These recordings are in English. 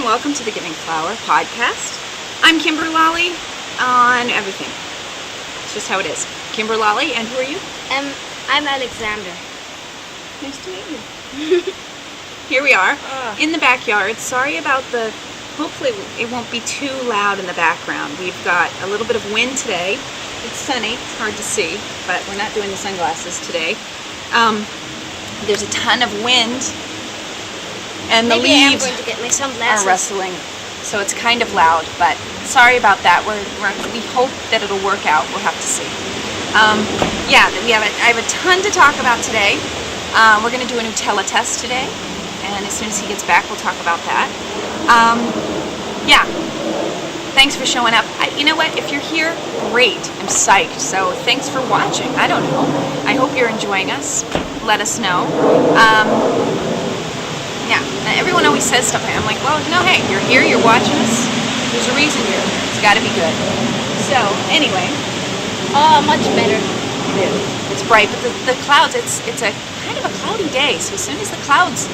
welcome to the Giving Flower podcast. I'm Kimber Lolly on everything. It's just how it is. Kimber Lolly, and who are you? I'm Alexander. Nice to meet you. Here we are in the backyard. Sorry about hopefully it won't be too loud in the background. We've got a little bit of wind today. It's sunny, it's hard to see, but we're not doing the sunglasses today. There's a ton of wind, and the leaves I'm going to get my are sunglasses. rustling, so it's kind of loud, but sorry about that. We hope that it'll work out. We'll have to see. I have a ton to talk about today. We're going to do a Nutella test today, and as soon as he gets back, we'll talk about that. Thanks for showing up. You know what? If you're here, great. I'm psyched. So thanks for watching. I don't know. I hope you're enjoying us. Let us know. Everyone always says stuff. I'm like, well, no, hey, you're here, you're watching us. There's a reason you're here. It's got to be good. So, anyway. Oh, much better. It is. It's bright, but the clouds, it's a kind of a cloudy day. So as soon as the clouds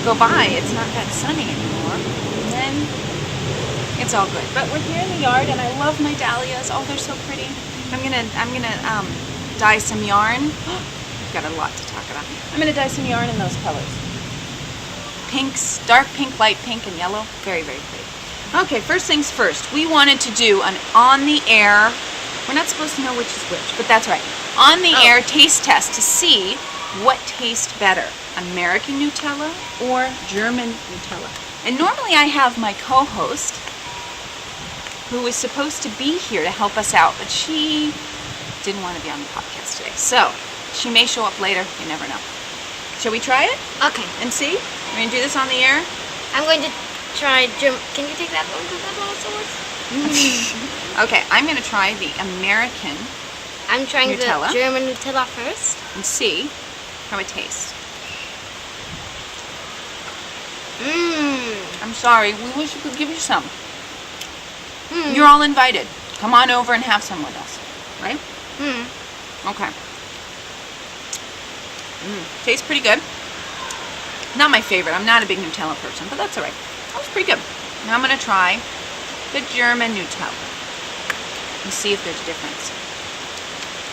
go by, it's not that sunny anymore. And then it's all good. But we're here in the yard, and I love my dahlias. Oh, they're so pretty. I'm gonna dye some yarn. I've got a lot to talk about. I'm gonna dye some yarn in those colors. Pinks, dark pink, light pink, and yellow. Very, very pretty. Okay, first things first. We wanted to do an on-the-air. We're not supposed to know which is which, but that's right. On-the-air taste test to see what tastes better, American Nutella or German Nutella. And normally I have my co-host, who is supposed to be here to help us out, but she didn't want to be on the podcast today. So, she may show up later. You never know. Shall we try it? Okay. And see? We're going to do this on the air? I'm going to try German. Can you take that one? Because that also works. Okay, I'm going to try the American I'm trying Nutella. the German Nutella first. And see how it tastes. I'm sorry. We wish we could give you some. You're all invited. Come on over and have some with us. Right? Okay. Tastes pretty good. Not my favorite. I'm not a big Nutella person, but that's alright. That was pretty good. Now I'm going to try the German Nutella and see if there's a difference.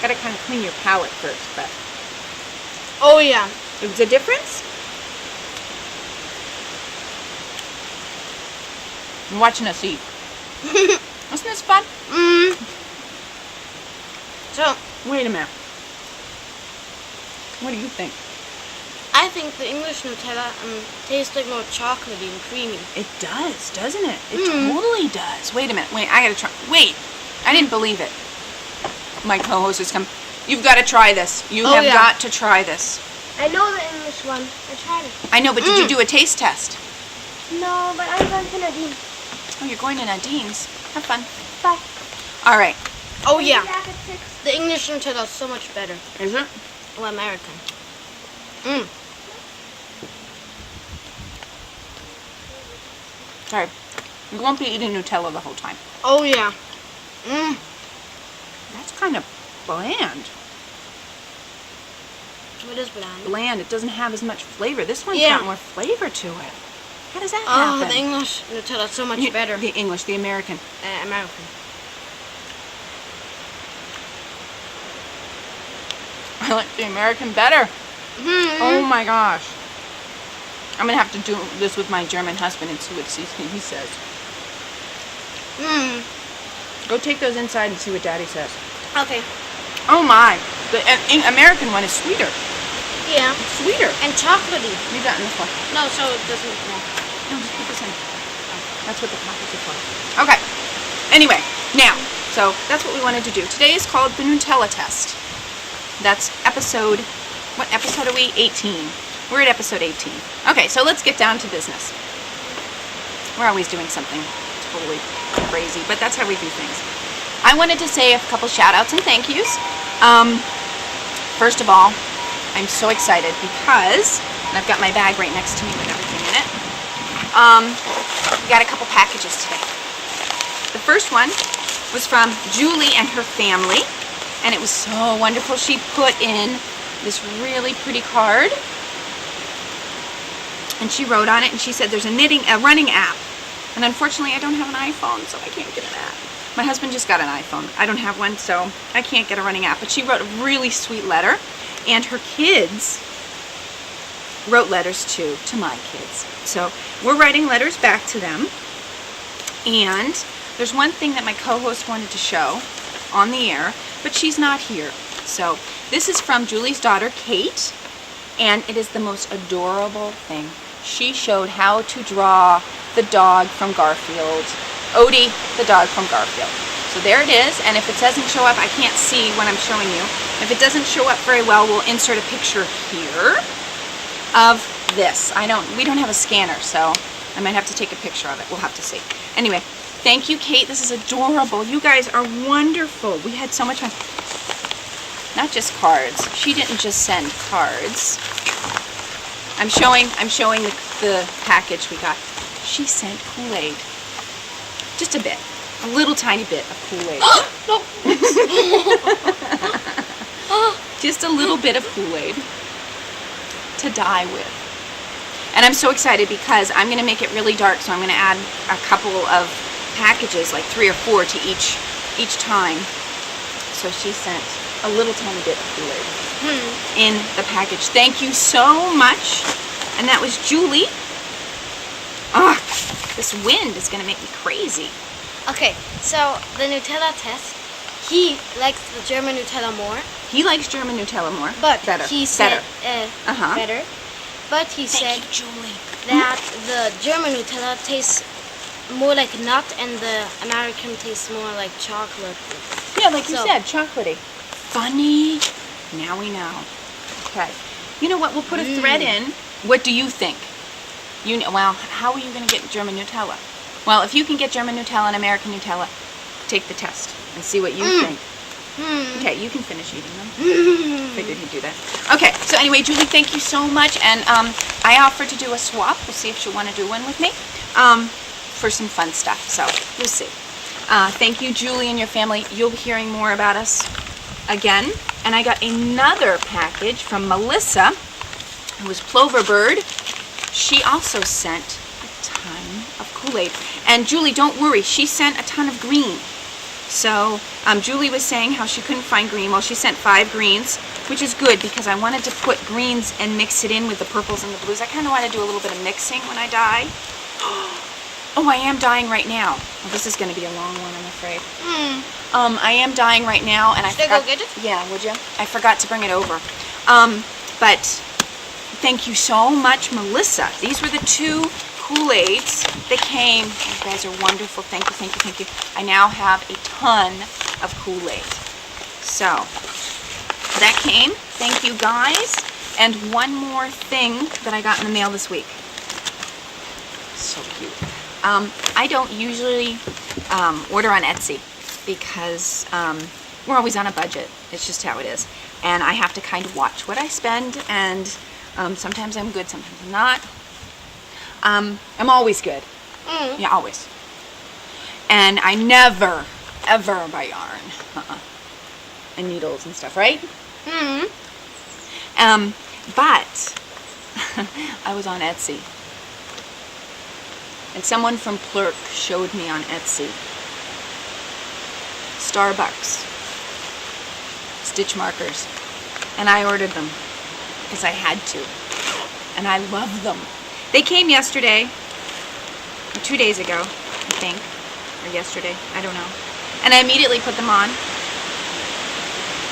Got to kind of clean your palate first, but... Oh, yeah. Is there a difference? You're watching us eat. Wasn't this fun? So, wait a minute. What do you think? I think the English Nutella tastes like more chocolatey and creamy. It does, doesn't it? It totally does. Wait a minute. Wait, I gotta try. Wait, I didn't believe it. My co-host has come. You've got to try this. You have got to try this. I know the English one. I tried it. I know, but did you do a taste test? No, but I'm going to Nadine. Oh, you're going to Nadine's. Have fun. Bye. All right. Oh, yeah. The English Nutella is so much better. Is it? Or American. Sorry. You won't be eating Nutella the whole time. Oh, yeah. That's kind of bland. It is bland. Bland. It doesn't have as much flavor. This one's got more flavor to it. How does that happen? Oh, the English Nutella is so much better. The English, the American. American. I like the American better. Oh my gosh. I'm going to have to do this with my German husband and see what he says. Go take those inside and see what Daddy says. Okay. Oh my. The American one is sweeter. Yeah. It's sweeter. And chocolatey. Leave that in the floor. No, so it doesn't... No, just put this in. That's what the package is for. Okay. Anyway, now, so that's what we wanted to do. Today is called the Nutella test. That's episode... What episode are we? 18. We're at episode 18. Okay, so let's get down to business. We're always doing something totally crazy, but that's how we do things. I wanted to say a couple shout-outs and thank yous. First of all, I'm so excited because, and I've got my bag right next to me with everything in it, we got a couple packages today. The first one was from Julie and her family, and it was so wonderful. She put in this really pretty card, and she wrote on it, and she said there's a running app And unfortunately, I don't have an iPhone, so I can't get an app. My husband just got an iPhone. I don't have one, so I can't get a running app. But she wrote a really sweet letter, and her kids wrote letters too to my kids. So we're writing letters back to them. And there's one thing that my co-host wanted to show on the air, but she's not here. So this is from Julie's daughter, Kate, and it is the most adorable thing. She showed how to draw the dog from Garfield. Odie, the dog from Garfield. So there it is, and if it doesn't show up, I can't see when I'm showing you. If it doesn't show up very well, we'll insert a picture here of this. We don't have a scanner, so I might have to take a picture of it. We'll have to see. Anyway, thank you, Kate. This is adorable. You guys are wonderful. We had so much fun. Not just cards. She didn't just send cards. I'm showing the package we got. She sent Kool-Aid. Just a bit. A little tiny bit of Kool-Aid. Just a little bit of Kool-Aid to die with. And I'm so excited because I'm going to make it really dark, so I'm going to add a couple of packages, like 3 or 4 to each time. So she sent a little tiny bit of Kool-Aid in the package. Thank you so much. And that was Julie. Ah, this wind is going to make me crazy. Okay, so the Nutella test, he likes the German Nutella more. He likes German Nutella more. But better. He said better. But he said you, Julie. that the German Nutella tastes more like nut and the American tastes more like chocolate. Yeah, like you said, chocolatey. Funny. Now we know. Okay. You know what? We'll put a thread in. What do you think? Well, how are you going to get German Nutella? Well, if you can get German Nutella and American Nutella, take the test and see what you think. Okay, you can finish eating them. Figured you'd do that. Okay, so anyway, Julie, thank you so much. And I offered to do a swap. We'll see if she'll want to do one with me for some fun stuff. So we'll see. Thank you, Julie, and your family. You'll be hearing more about us again. And I got another package from Melissa, who was Plover Bird. She also sent a ton of Kool-Aid. And Julie, don't worry, she sent a ton of green. So Julie was saying how she couldn't find green. Well, she sent 5 greens, which is good because I wanted to put greens and mix it in with the purples and the blues. I kind of want to do a little bit of mixing when I dye. Oh, I am dyeing right now. Well, this is going to be a long one, I'm afraid. I am dyeing right now, and Should I go get it? Yeah, would you? I forgot to bring it over. But thank you so much, Melissa. These were the 2 Kool-Aids that came. You guys are wonderful. Thank you, thank you, thank you. I now have a ton of Kool-Aid. So, that came. Thank you, guys. And one more thing that I got in the mail this week. So cute. I don't usually order on Etsy because we're always on a budget. It's just how it is. And I have to kind of watch what I spend, and sometimes I'm good, sometimes I'm not. I'm always good. Yeah, always. And I never, ever buy yarn. And needles and stuff, right? But I was on Etsy. And someone from Plurk showed me on Etsy Starbucks stitch markers. And I ordered them because I had to. And I love them. They came yesterday, or 2 days ago, I think, or yesterday, I don't know. And I immediately put them on,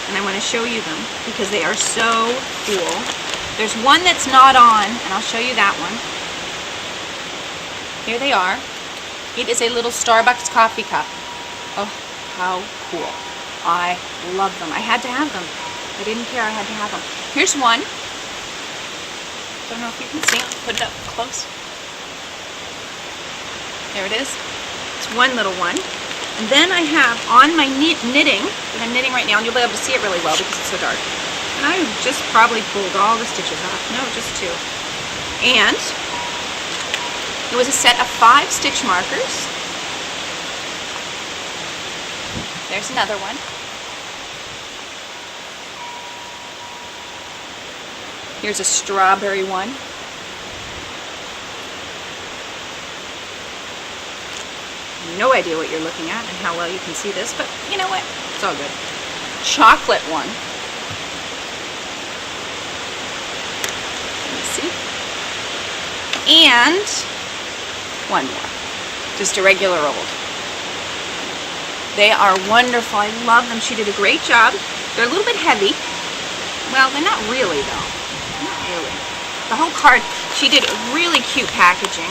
and I want to show you them, because they are so cool. There's one that's not on, and I'll show you that one. Here they are. It is a little Starbucks coffee cup. Oh, how cool. I love them. I had to have them. I didn't care, I had to have them. Here's one. Don't know if you can see. I'll put it up close. There it is. It's one little one. And then I have on my knitting, that I'm knitting right now, and you'll be able to see it really well because it's so dark. And I just probably pulled all the stitches off. No, just 2. And it was a set of 5 stitch markers. There's another one. Here's a strawberry one. no idea what you're looking at and how well you can see this, but you know what? It's all good. Chocolate one. Let me see. And one more. Just a regular old. They are wonderful. I love them. She did a great job. They're a little bit heavy. Well, they're not really, though. Not really. The whole card, she did really cute packaging.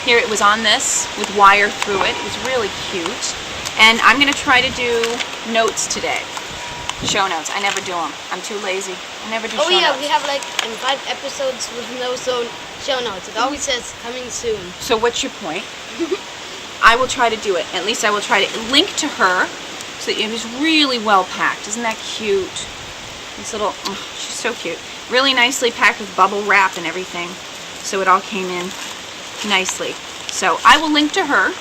Here it was on this with wire through it. It was really cute. And I'm going to try to do notes today. Show notes. I never do them. I'm too lazy. I never do show notes. Oh yeah, we have like 5 episodes with no show notes. It always says coming soon. So what's your point? I will try to do it. At least I will try to link to her. So it was really well packed. Isn't that cute? This little, oh, she's so cute. Really nicely packed with bubble wrap and everything. So it all came in nicely. So I will link to her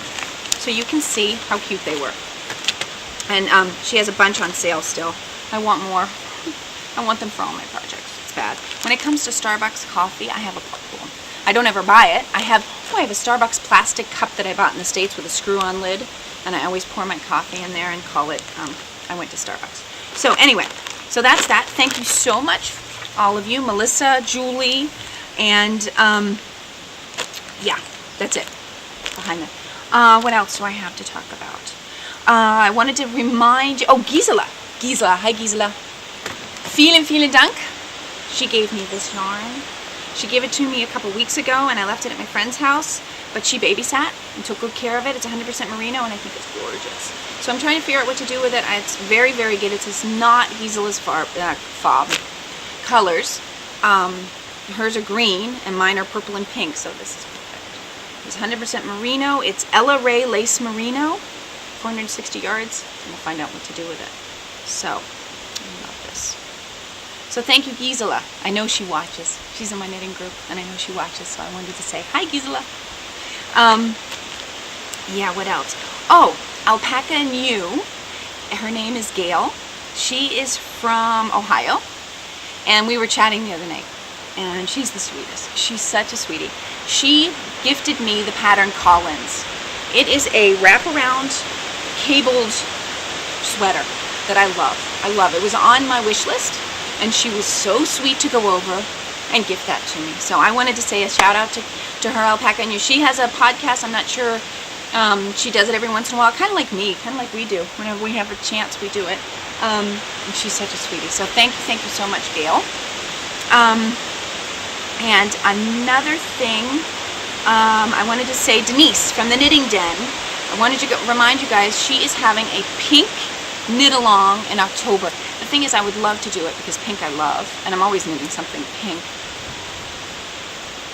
so you can see how cute they were. And she has a bunch on sale still. I want more. I want them for all my projects. It's bad. When it comes to Starbucks coffee, I have a problem. I don't ever buy it. I have a Starbucks plastic cup that I bought in the States with a screw-on lid, and I always pour my coffee in there and call it, I went to Starbucks. So anyway, so that's that. Thank you so much, all of you, Melissa, Julie, and yeah, that's it. Behind that. What else do I have to talk about? I wanted to remind you, oh, Gisela. Gisela, hi Gisela. Vielen Dank. She gave me this yarn. She gave it to me a couple weeks ago, and I left it at my friend's house, but she babysat and took good care of it. It's 100% merino, and I think it's gorgeous. So I'm trying to figure out what to do with it. It's very, very good. It's not Gisela's fob colors. Hers are green, and mine are purple and pink, so this is perfect. It's 100% merino. It's Ella Ray Lace Merino, 460 yards. I'm going to find out what to do with it. So, I love this. So thank you, Gisela. I know she watches. She's in my knitting group, and I know she watches, so I wanted to say, hi, Gisela. Yeah, what else? Oh, Alpaca and You. Her name is Gail. She is from Ohio, and we were chatting the other night, and she's the sweetest. She's such a sweetie. She gifted me the pattern Collins. It is a wraparound cabled sweater that I love. I love it. It was on my wish list, and she was so sweet to go over and gift that to me. So I wanted to say a shout out to her, Alpaca and You. She has a podcast. I'm not sure. She does it every once in a while, kind of like me, kind of like we do. Whenever we have a chance, we do it. And she's such a sweetie. So thank you so much, Gail. And another thing, I wanted to say, Denise from the Knitting Den. I wanted to remind you guys, she is having a pink knit along in October. The thing is, I would love to do it because pink I love, and I'm always knitting something pink.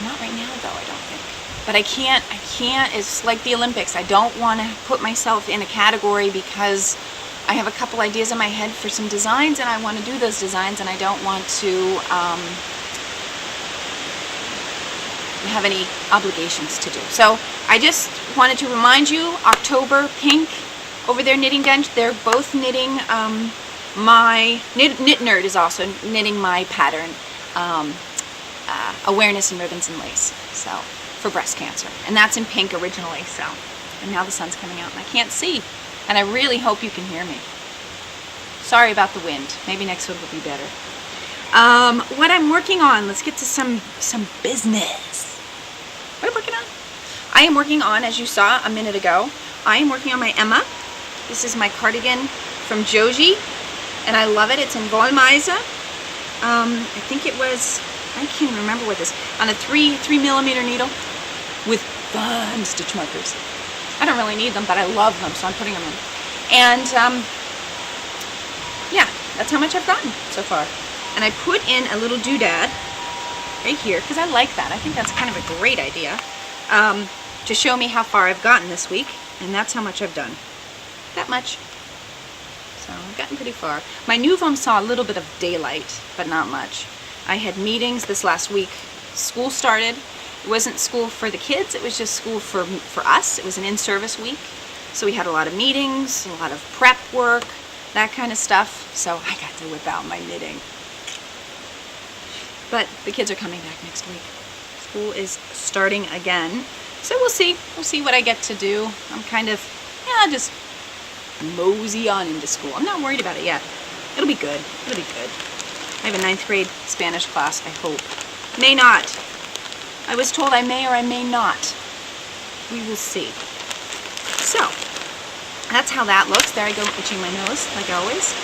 Not right now, though, I don't think. But I can't, it's like the Olympics. I don't want to put myself in a category because I have a couple ideas in my head for some designs, and I want to do those designs, and I don't want to have any obligations to do. So I just wanted to remind you, October pink over there, Knitting Den. They're both knitting. My Knit Nerd is also knitting my pattern, Awareness in Ribbons and Lace. So for breast cancer, and that's in pink originally. So, and now the sun's coming out, and I can't see, and I really hope you can hear me. Sorry about the wind. Maybe next one will be better. What I'm working on. Let's get to some business. What I'm working on? I am working on, as you saw a minute ago, I am working on my Emma. This is my cardigan from Joji, and I love it. It's in Wollmeise. I think it was, I can't remember what this, on a 3mm needle with fun stitch markers. I don't really need them, but I love them, so I'm putting them in. And yeah, that's how much I've gotten so far. And I put in a little doodad right here, because I like that. I think that's kind of a great idea, to show me how far I've gotten this week, and that's how much I've done. That much. So I've gotten pretty far. My Nouveau saw a little bit of daylight, but not much. I had meetings this last week. School started. It wasn't school for the kids, it was just school for us. It was an in-service week. So we had a lot of meetings, a lot of prep work, that kind of stuff. So I got to whip out my knitting. But the kids are coming back next week. School is starting again. So we'll see. We'll see what I get to do. I'm kind of, just mosey on into school. I'm not worried about it yet. It'll be good. It'll be good. I have a 9th grade Spanish class, I hope. May not. I was told I may or I may not. We will see. So, that's how that looks. There I go, itching my nose, like always.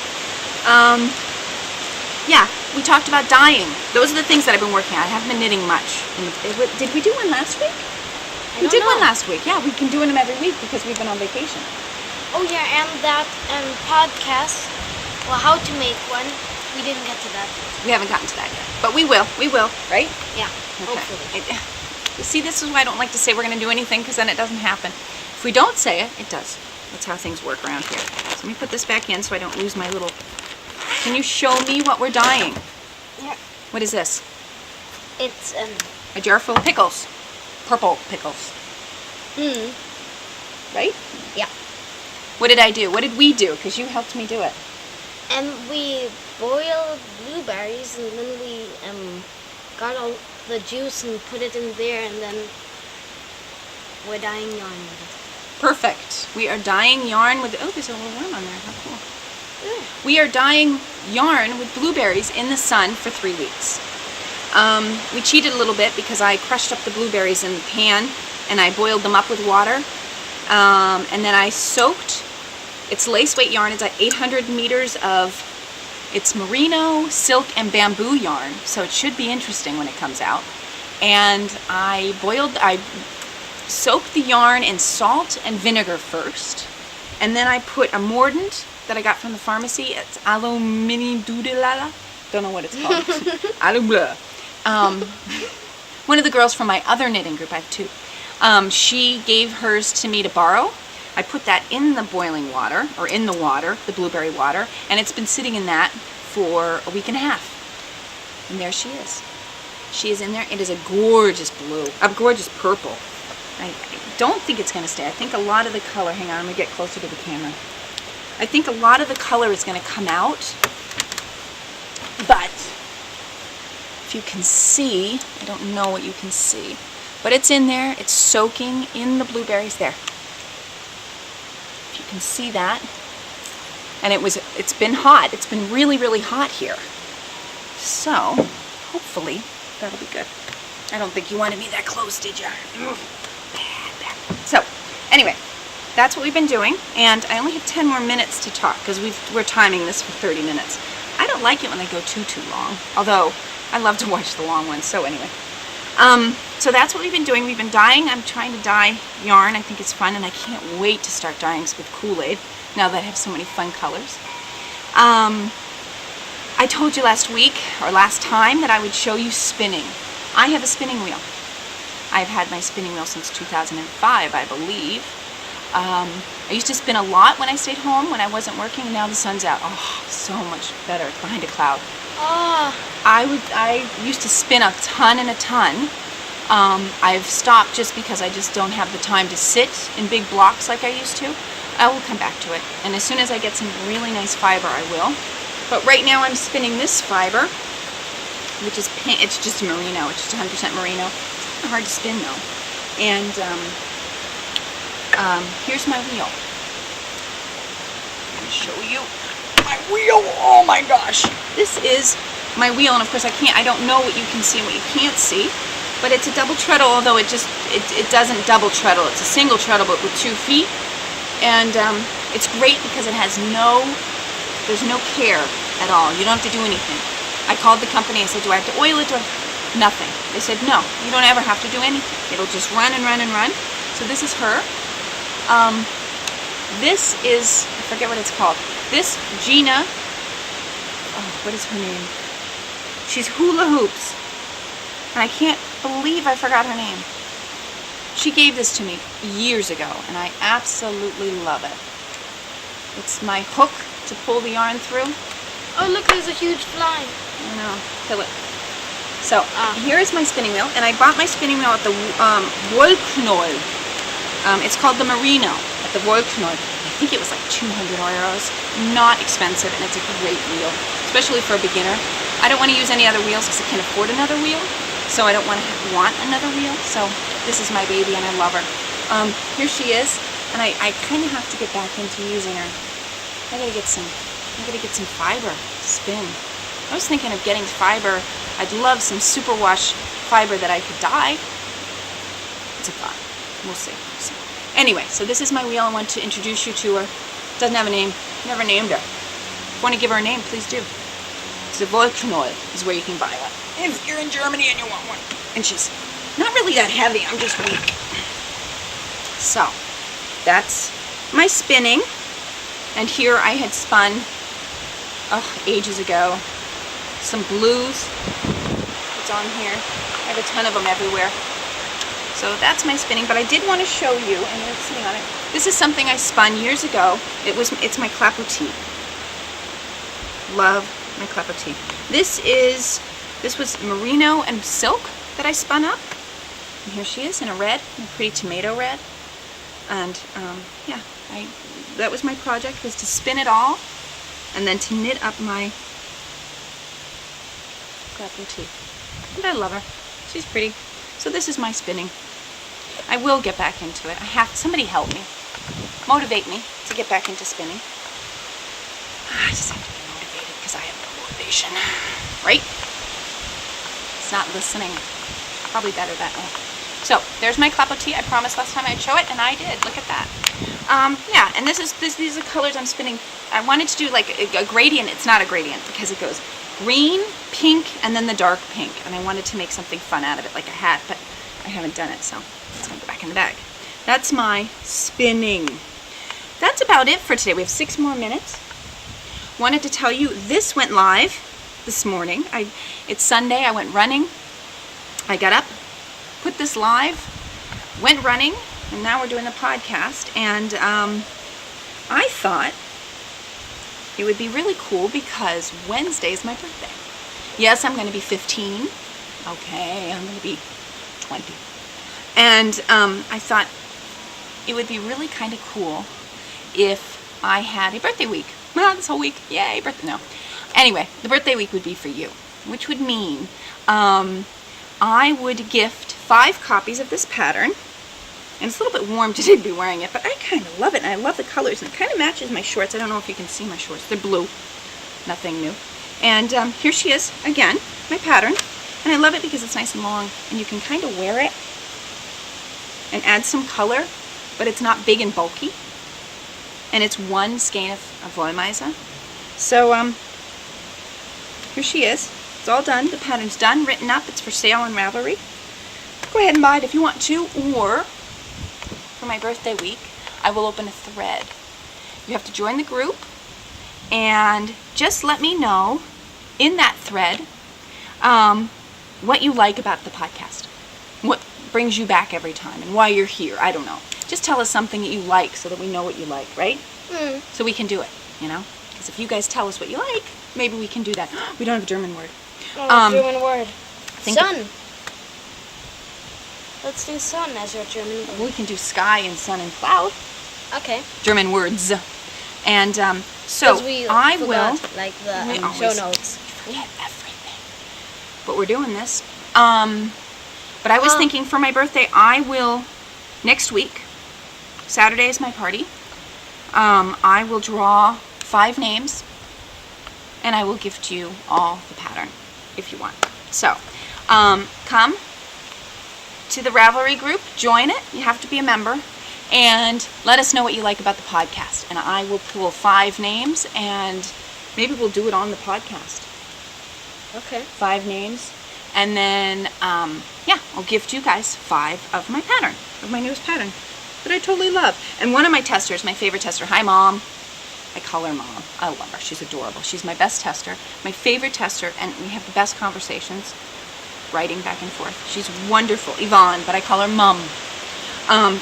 Yeah, we talked about dyeing. Those are the things that I've been working on. I haven't been knitting much. Did we do one last week? We did one last week. Yeah, we've been doing them every week because we've been on vacation. Oh yeah, and that podcast, well, how to make one, we didn't get to that. We haven't gotten to that yet. But we will, right? Yeah, Okay. hopefully. You see, this is why I don't like to say we're going to do anything, because then it doesn't happen. If we don't say it, it does. That's how things work around here. So let me put this back in so I don't lose my little... Can you show me what we're dyeing? Yeah. What is this? It's A jar full of pickles. Purple pickles. Right? Yeah. What did I do? What did we do? Because you helped me do it. And we boiled blueberries, and then we got all the juice and put it in there, and then we're dyeing yarn with it. Perfect. We are dyeing yarn with... Oh, there's a little worm on there. How cool. Yeah. We are dyeing yarn with blueberries in the sun for 3 weeks. We cheated a little bit because I crushed up the blueberries in the pan and I boiled them up with water. And then I soaked. It's lace weight yarn. It's like 800 meters of... It's merino, silk, and bamboo yarn. So it should be interesting when it comes out. And I soaked the yarn in salt and vinegar first. And then I put a mordant that I got from the pharmacy. It's aluminium. Don't know what it's called. Alubla. One of the girls from my other knitting group, I have 2, she gave hers to me to borrow. I put that in the boiling water, or in the water, the blueberry water, and it's been sitting in that for a week and a half. And there she is. She is in there. It is a gorgeous blue, a gorgeous purple. I don't think it's going to stay. I think a lot of the color, hang on, I'm going to get closer to the camera. I think a lot of the color is going to come out, but if you can see, I don't know what you can see, but it's in there, it's soaking in the blueberries there. If you can see that, and it's been hot, it's been really, really hot here. So, hopefully, that'll be good. I don't think you wanted me that close, did you? So, anyway, that's what we've been doing, and I only have 10 more minutes to talk because we're timing this for 30 minutes. I don't like it when they go too long, although I love to watch the long ones. So anyway, so that's what we've been doing. We've been dyeing. I'm trying to dye yarn. I think it's fun, and I can't wait to start dyeing with Kool-Aid now that I have so many fun colors. I told you last week, or last time, that I would show you spinning. I have a spinning wheel. I've had my spinning wheel since 2005, I believe. I used to spin a lot when I stayed home, when I wasn't working, and now the sun's out. Oh, so much better. It's behind a cloud. Oh. I used to spin a ton and a ton. I've stopped just because I just don't have the time to sit in big blocks like I used to. I will come back to it, and as soon as I get some really nice fiber, I will. But right now I'm spinning this fiber, which is pink. It's just merino. It's just 100% merino. It's kind of hard to spin though. And here's my wheel. I'm going to show you my wheel. Oh my gosh. This is my wheel, and of course I don't know what you can see and what you can't see, but it's a double treadle, although it doesn't double treadle. It's a single treadle, but with 2 feet. And it's great because there's no care at all. You don't have to do anything. I called the company. I said, do I have to oil it? Nothing. They said, no, you don't ever have to do anything. It'll just run and run and run. So this is her. This is, I forget what it's called. This, Gina, what is her name? She's Hula Hoops. And I can't believe I forgot her name. She gave this to me years ago, and I absolutely love it. It's my hook to pull the yarn through. Oh, look, there's a huge fly. I know, kill it. So, here is my spinning wheel, and I bought my spinning wheel at the Wollknoll. It's called the Merino at the Wollknoll. I think it was like 200 euros. Not expensive, and it's a great wheel, especially for a beginner. I don't want to use any other wheels because I can't afford another wheel. so I don't want another wheel. So this is my baby, and I love her. Here she is, and I kind of have to get back into using her. I gotta get some fiber to spin. I was thinking of getting fiber. I'd love some superwash fiber that I could dye. It's a thought. We'll see. Anyway, so this is my wheel. I want to introduce you to her. Doesn't have a name. Never named her. If you want to give her a name, please do. The Volknoll is where you can buy one. If you're in Germany and you want one. And she's not really that heavy. I'm just weak. So, that's my spinning. And here I had spun, ages ago, some blues. It's on here. I have a ton of them everywhere. So that's my spinning, but I did want to show you, and you're sitting on it. This is something I spun years ago. It's my clapotis. Love my clapotis. This was merino and silk that I spun up. And here she is in a red, a pretty tomato red. And yeah, that was my project, was to spin it all and then to knit up my clapotis. And I love her. She's pretty. So this is my spinning. I will get back into it. Somebody help me. Motivate me to get back into spinning. I just have to be motivated because I have no motivation. Right? It's not listening. Probably better that way. So there's my clapotis. I promised last time I'd show it, and I did. Look at that. Yeah, and these are colors I'm spinning. I wanted to do like a gradient. It's not a gradient because it goes green, pink, and then the dark pink. And I wanted to make something fun out of it, like a hat, but I haven't done it, so it's going to go back in the bag. That's my spinning. That's about it for today. We have 6 more minutes. Wanted to tell you this went live this morning. It's Sunday. I went running. I got up, put this live, went running, and now we're doing the podcast. And I thought it would be really cool because Wednesday is my birthday. Yes, I'm going to be 15. Okay, I'm going to be 20. And I thought it would be really kind of cool if I had a birthday week. Well, this whole week, yay, birthday, no. Anyway, the birthday week would be for you, which would mean I would gift 5 copies of this pattern. And it's a little bit warm today to be wearing it, but I kind of love it, and I love the colors, and it kind of matches my shorts. I don't know if you can see my shorts. They're blue. Nothing new. And here she is, again, my pattern. And I love it because it's nice and long, and you can kind of wear it and add some color, but it's not big and bulky. And it's 1 skein of Wollmeise. So here she is. It's all done. The pattern's done, written up. It's for sale on Ravelry. Go ahead and buy it if you want to, or for my birthday week, I will open a thread. You have to join the group, and just let me know in that thread what you like about the podcast, what brings you back every time, and why you're here. I don't know. Just tell us something that you like so that we know what you like, right? So we can do it, you know? Because if you guys tell us what you like, maybe we can do that. We don't have a German word. German word. Sun. Let's do sun as your German word. We can do sky and sun and cloud. Okay. German words. And so I will. Like the show notes. Forget everything. But we're doing this. But I was thinking for my birthday, I will, next week, Saturday is my party. I will draw 5 names, and I will gift you all the pattern if you want. So, come to the Ravelry group, join it. You have to be a member, and let us know what you like about the podcast. And I will pull 5 names, and maybe we'll do it on the podcast. Okay. 5 names, and then yeah, I'll gift you guys 5 of my pattern, of my newest pattern that I totally love. And one of my testers, my favorite tester, hi Mom. I call her Mom. I love her. She's adorable. She's my best tester, my favorite tester, and we have the best conversations, writing back and forth. She's wonderful, Yvonne, but I call her Mum.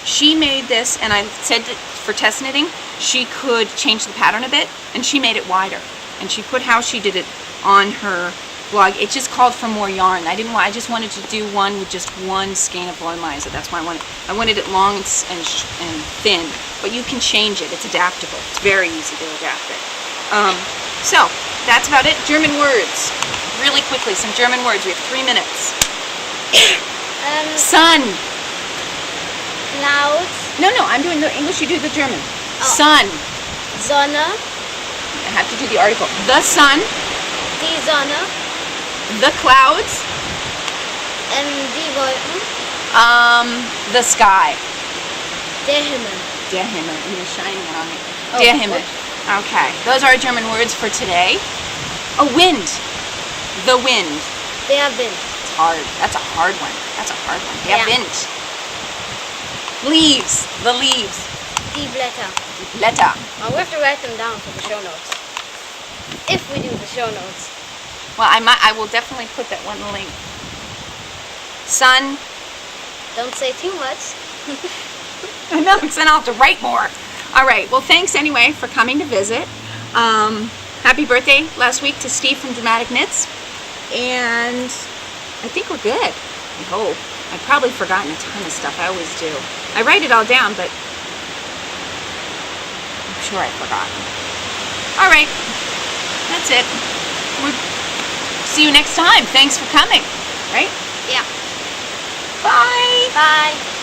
She made this, and I said that for test knitting, she could change the pattern a bit, and she made it wider. And she put how she did it on her blog. It just called for more yarn. I just wanted to do one with just 1 skein of Wollmeise. That's why I wanted it long and thin. But you can change it. It's adaptable. It's very easy to adapt it. So that's about it. German words. Really quickly, some German words. We have 3 minutes. Sun. Clouds. No, I'm doing the English, you do the German. Oh. Sun. Sonne. I have to do the article. The sun, Die Sonne. the clouds, Die Wolken. the sky. Der Himmel. Der Himmel. And you're shining it on me. Oh, Der Himmel. what? Okay. Those are our German words for today. A wind. The wind. Der Wind. It's hard. That's a hard one. Der Yeah. Wind. Leaves. The leaves. Die Blätter. Blätter. Oh, we have to write them down for the show notes. If we do the show notes. Well, I will definitely put that one link. Sun. Don't say too much. I know, because then I'll have to write more. All right. Well, thanks anyway for coming to visit. Happy birthday last week to Steve from Dramatic Knits. And I think we're good. I hope. I've probably forgotten a ton of stuff. I always do. I write it all down, but I'm sure I've forgotten. All right. That's it. We'll see you next time. Thanks for coming. Right? Yeah. Bye. Bye.